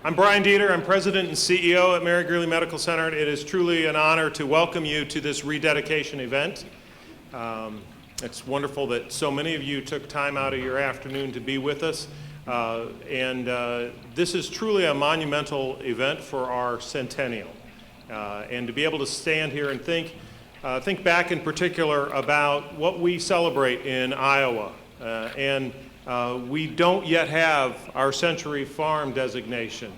I'm Brian Dieter. I'm President and CEO at Mary Greeley Medical Center. It is truly an honor to welcome you to this rededication event. It's wonderful that so many of you took time out of your afternoon to be with us. This is truly a monumental event for our Centennial. And to be able to stand here and think back in particular about what we celebrate in Iowa. We don't yet have our Century Farm designation,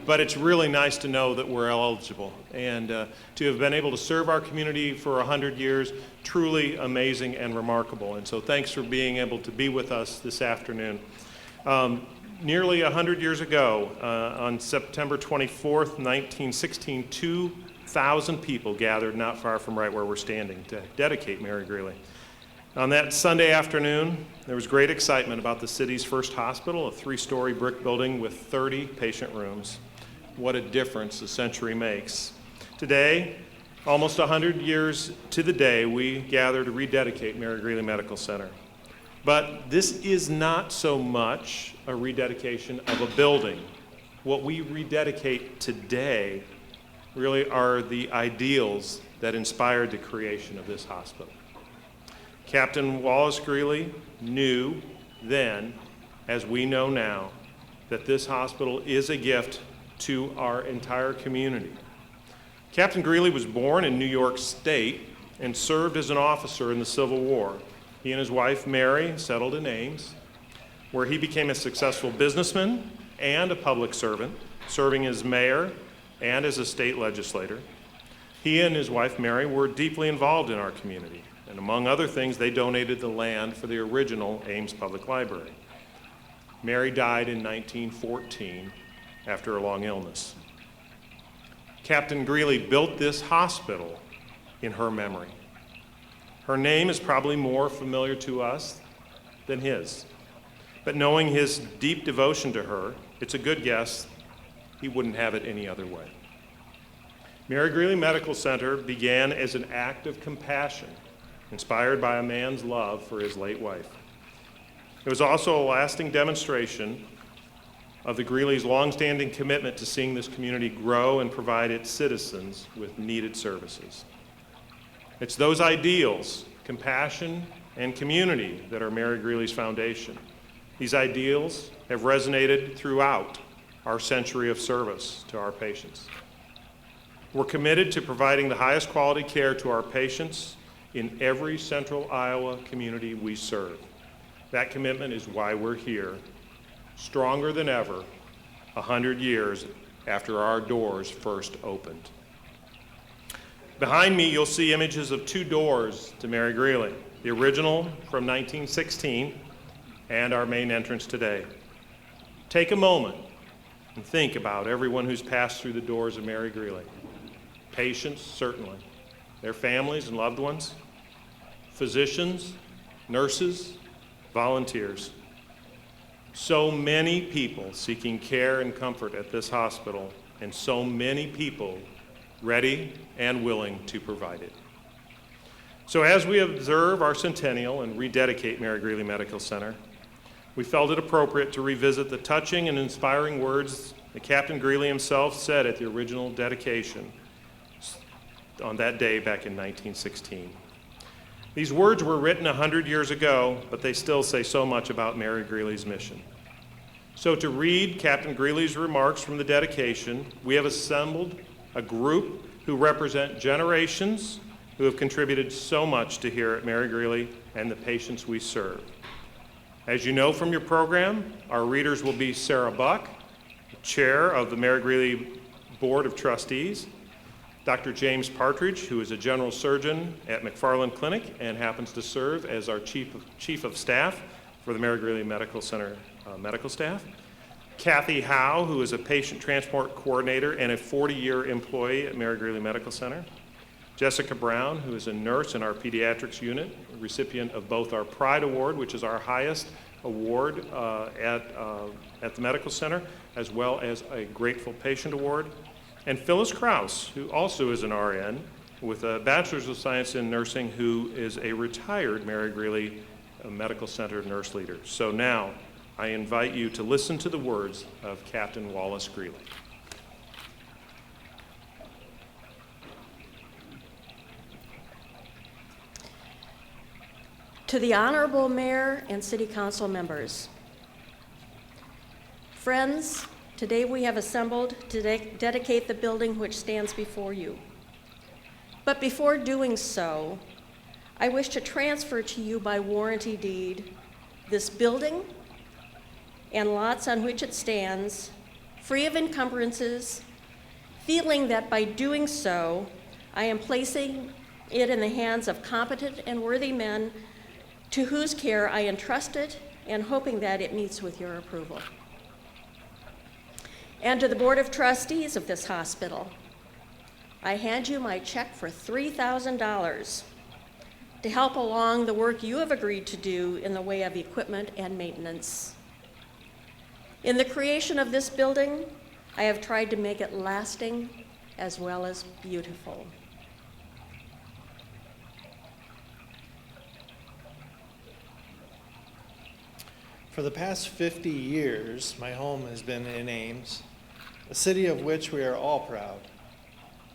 but it's really nice to know that we're eligible. And to have been able to serve our community for 100 years, truly amazing and remarkable. And so thanks for being able to be with us this afternoon. Nearly 100 years ago, on September 24th, 1916, 2,000 people gathered not far from right where we're standing to dedicate Mary Greeley. On that Sunday afternoon, there was great excitement about the city's first hospital, a 3-story brick building with 30 patient rooms. What a difference a century makes. Today, almost 100 years to the day, we gather to rededicate Mary Greeley Medical Center. But this is not so much a rededication of a building. What we rededicate today really are the ideals that inspired the creation of this hospital. Captain Wallace Greeley knew then, as we know now, that this hospital is a gift to our entire community. Captain Greeley was born in New York State and served as an officer in the Civil War. He and his wife, Mary, settled in Ames, where he became a successful businessman and a public servant, serving as mayor and as a state legislator. He and his wife, Mary, were deeply involved in our community. And among other things, they donated the land for the original Ames Public Library. Mary died in 1914 after a long illness. Captain Greeley built this hospital in her memory. Her name is probably more familiar to us than his. But knowing his deep devotion to her, it's a good guess he wouldn't have it any other way. Mary Greeley Medical Center began as an act of compassion, inspired by a man's love for his late wife. It was also a lasting demonstration of the Greeley's longstanding commitment to seeing this community grow and provide its citizens with needed services. It's those ideals, compassion and community, that are Mary Greeley's foundation. These ideals have resonated throughout our century of service to our patients. We're committed to providing the highest quality care to our patients in every central Iowa community we serve. That commitment is why we're here, stronger than ever, 100 years after our doors first opened. Behind me, you'll see images of 2 doors to Mary Greeley, the original from 1916 and our main entrance today. Take a moment and think about everyone who's passed through the doors of Mary Greeley. Patients, certainly, their families and loved ones, physicians, nurses, volunteers. So many people seeking care and comfort at this hospital, and so many people ready and willing to provide it. So as we observe our Centennial and rededicate Mary Greeley Medical Center, we felt it appropriate to revisit the touching and inspiring words that Captain Greeley himself said at the original dedication on that day back in 1916. These words were written 100 years ago, but they still say so much about Mary Greeley's mission. So to read Captain Greeley's remarks from the dedication, we have assembled a group who represent generations who have contributed so much to here at Mary Greeley and the patients we serve. As you know from your program, our readers will be Sarah Buck, Chair of the Mary Greeley Board of Trustees, Dr. James Partridge, who is a general surgeon at McFarland Clinic and happens to serve as our chief of staff for the Mary Greeley Medical Center medical staff, Kathy Howe, who is a patient transport coordinator and a 40-year employee at Mary Greeley Medical Center, Jessica Brown, who is a nurse in our pediatrics unit, recipient of both our Pride Award, which is our highest award at the medical center, as well as a Grateful Patient Award, and Phyllis Krause, who also is an RN with a Bachelor's of Science in Nursing, who is a retired Mary Greeley Medical Center nurse leader. So now, I invite you to listen to the words of Captain Wallace Greeley. To the Honorable Mayor and City Council members, friends, today we have assembled to dedicate the building which stands before you. But before doing so, I wish to transfer to you by warranty deed this building and lots on which it stands, free of encumbrances, feeling that by doing so, I am placing it in the hands of competent and worthy men to whose care I entrust it, and hoping that it meets with your approval. And to the Board of Trustees of this hospital, I hand you my check for $3,000 to help along the work you have agreed to do in the way of equipment and maintenance. In the creation of this building, I have tried to make it lasting as well as beautiful. For the past 50 years, my home has been in Ames, a city of which we are all proud.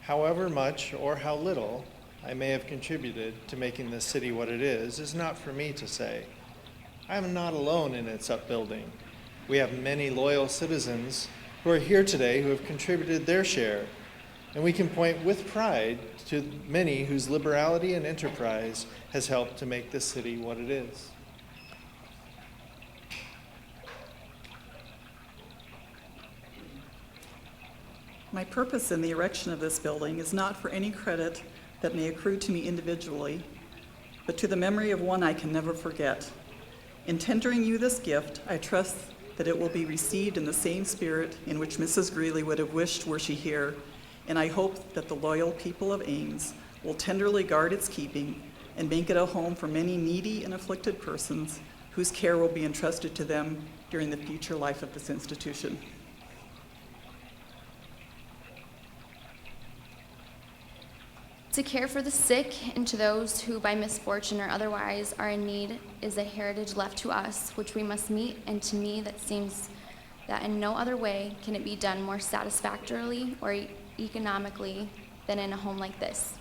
However much or how little I may have contributed to making this city what it is not for me to say. I am not alone in its upbuilding. We have many loyal citizens who are here today who have contributed their share, and we can point with pride to many whose liberality and enterprise has helped to make this city what it is. My purpose in the erection of this building is not for any credit that may accrue to me individually, but to the memory of one I can never forget. In tendering you this gift, I trust that it will be received in the same spirit in which Mrs. Greeley would have wished were she here, and I hope that the loyal people of Ames will tenderly guard its keeping and make it a home for many needy and afflicted persons whose care will be entrusted to them during the future life of this institution. To care for the sick and to those who by misfortune or otherwise are in need is a heritage left to us, which we must meet, and to me that seems that in no other way can it be done more satisfactorily or economically than in a home like this.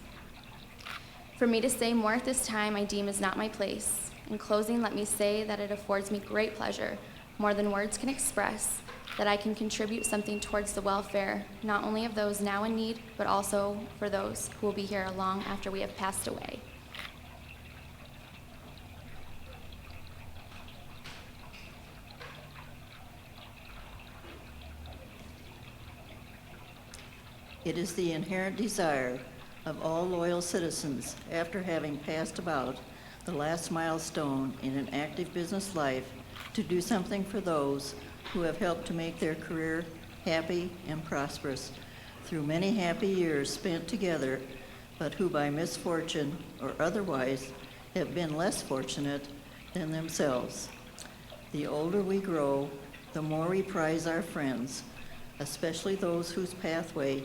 For me to say more at this time I deem is not my place. In closing, let me say that it affords me great pleasure, more than words can express, that I can contribute something towards the welfare, not only of those now in need, but also for those who will be here long after we have passed away. It is the inherent desire of all loyal citizens, after having passed about the last milestone in an active business life, to do something for those who have helped to make their career happy and prosperous through many happy years spent together, but who by misfortune or otherwise have been less fortunate than themselves. The older we grow, the more we prize our friends, especially those whose pathway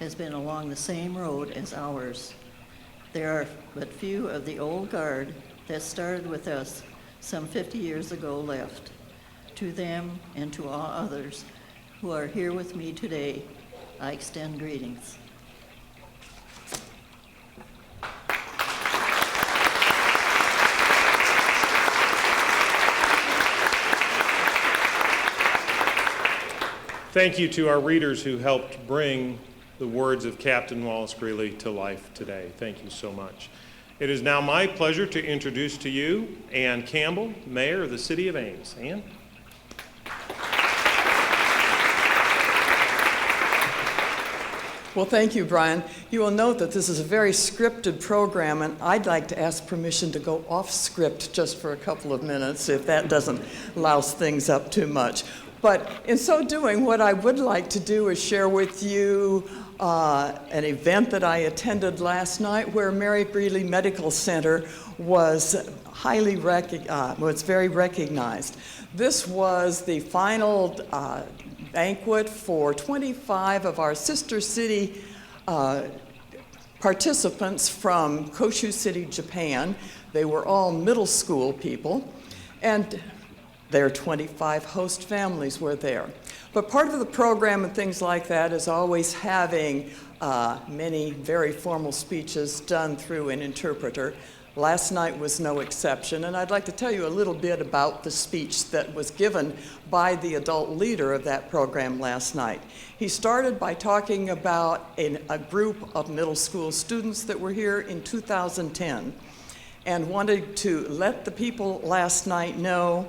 has been along the same road as ours. There are but few of the old guard that started with us some 50 years ago left. To them and to all others who are here with me today, I extend greetings. Thank you to our readers who helped bring the words of Captain Wallace Greeley to life today. Thank you so much. It is now my pleasure to introduce to you Ann Campbell, Mayor of the City of Ames. Ann? Well, thank you, Brian. You will note that this is a very scripted program, and I'd like to ask permission to go off script just for a couple of minutes, if that doesn't louse things up too much. But in so doing, what I would like to do is share with you an event that I attended last night where Mary Greeley Medical Center was very recognized. This was the final banquet for 25 of our sister city participants from Koshu City, Japan. They were all middle school people. And Their 25 host families were there. But part of the program and things like that is always having many very formal speeches done through an interpreter. Last night was no exception, and I'd like to tell you a little bit about the speech that was given by the adult leader of that program last night. He started by talking about a group of middle school students that were here in 2010 and wanted to let the people last night know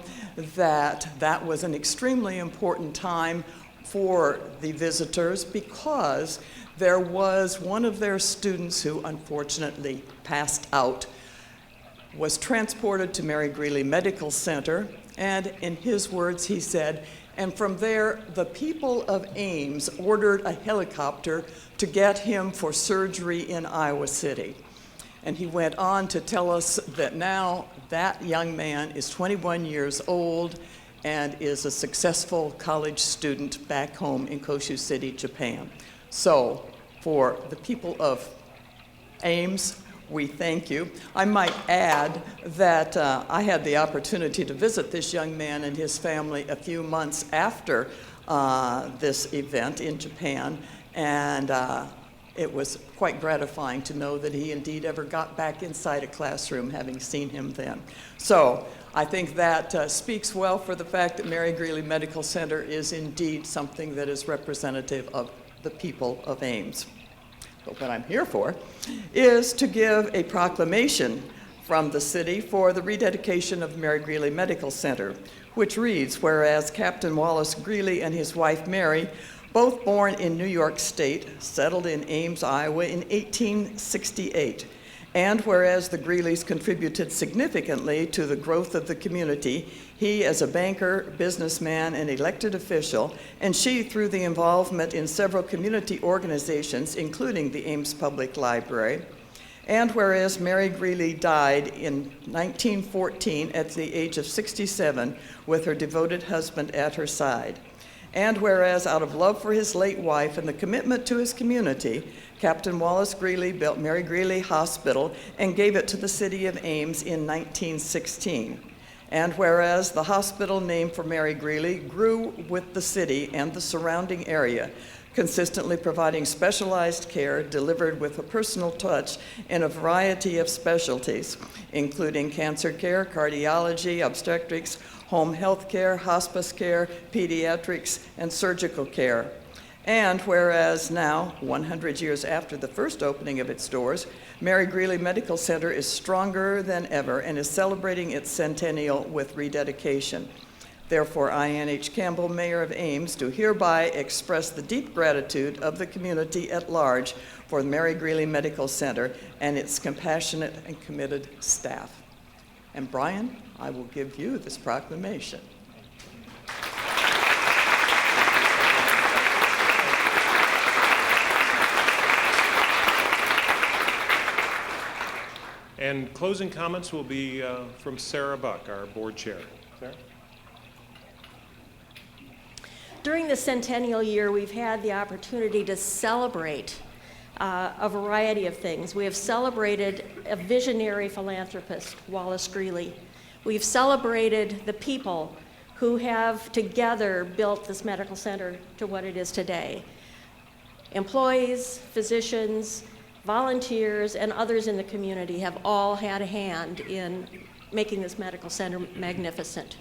that that was an extremely important time for the visitors because there was one of their students who unfortunately passed out, was transported to Mary Greeley Medical Center, and in his words he said, and from there the people of Ames ordered a helicopter to get him for surgery in Iowa City. And he went on to tell us that now that young man is 21 years old and is a successful college student back home in Koshu City, Japan. So for the people of Ames, we thank you. I might add that I had the opportunity to visit this young man and his family a few months after this event in Japan, and it was quite gratifying to know that he indeed ever got back inside a classroom, having seen him then. So I think that speaks well for the fact that Mary Greeley Medical Center is indeed something that is representative of the people of Ames. But what I'm here for is to give a proclamation from the city for the rededication of Mary Greeley Medical Center, which reads, whereas Captain Wallace Greeley and his wife Mary, both born in New York State, settled in Ames, Iowa in 1868, and whereas the Greeleys contributed significantly to the growth of the community, he as a banker, businessman, and elected official, and she through the involvement in several community organizations, including the Ames Public Library, and whereas Mary Greeley died in 1914 at the age of 67 with her devoted husband at her side. And whereas out of love for his late wife and the commitment to his community, Captain Wallace Greeley built Mary Greeley Hospital and gave it to the city of Ames in 1916. And whereas the hospital named for Mary Greeley grew with the city and the surrounding area, consistently providing specialized care delivered with a personal touch in a variety of specialties, including cancer care, cardiology, obstetrics, home health care, hospice care, pediatrics, and surgical care. And whereas now, 100 years after the first opening of its doors, Mary Greeley Medical Center is stronger than ever and is celebrating its centennial with rededication. Therefore, I, Ann H. Campbell, Mayor of Ames, do hereby express the deep gratitude of the community at large for the Mary Greeley Medical Center and its compassionate and committed staff. And Brian, I will give you this proclamation. And closing comments will be from Sarah Buck, our board chair. Sarah? During the centennial year, we've had the opportunity to celebrate a variety of things. We have celebrated a visionary philanthropist, Wallace Greeley. We've celebrated the people who have together built this medical center to what it is today. Employees, physicians, volunteers, and others in the community have all had a hand in making this medical center magnificent.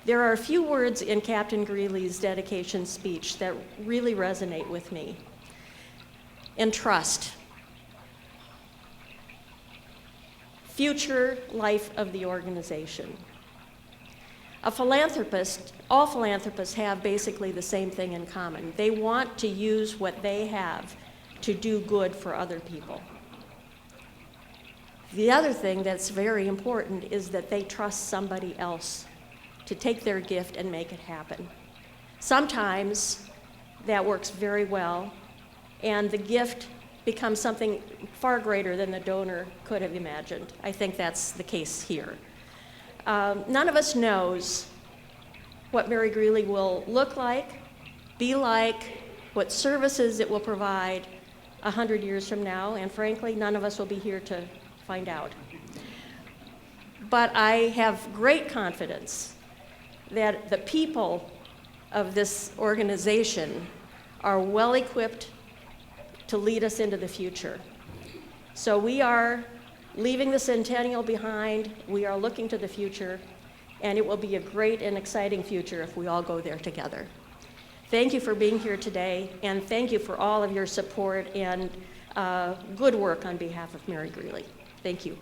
There are a few words in Captain Greeley's dedication speech that really resonate with me. Entrust. Future life of the organization. A philanthropist, all philanthropists have basically the same thing in common. They want to use what they have to do good for other people. The other thing that's very important is that they trust somebody else to take their gift and make it happen. Sometimes that works very well, and the gift becomes something far greater than the donor could have imagined. I think that's the case here. None of us knows what Mary Greeley will look like, be like, what services it will provide 100 years from now, and frankly, none of us will be here to find out. But I have great confidence that the people of this organization are well equipped to lead us into the future. So we are leaving the Centennial behind, we are looking to the future, and it will be a great and exciting future if we all go there together. Thank you for being here today, and thank you for all of your support and good work on behalf of Mary Greeley. Thank you.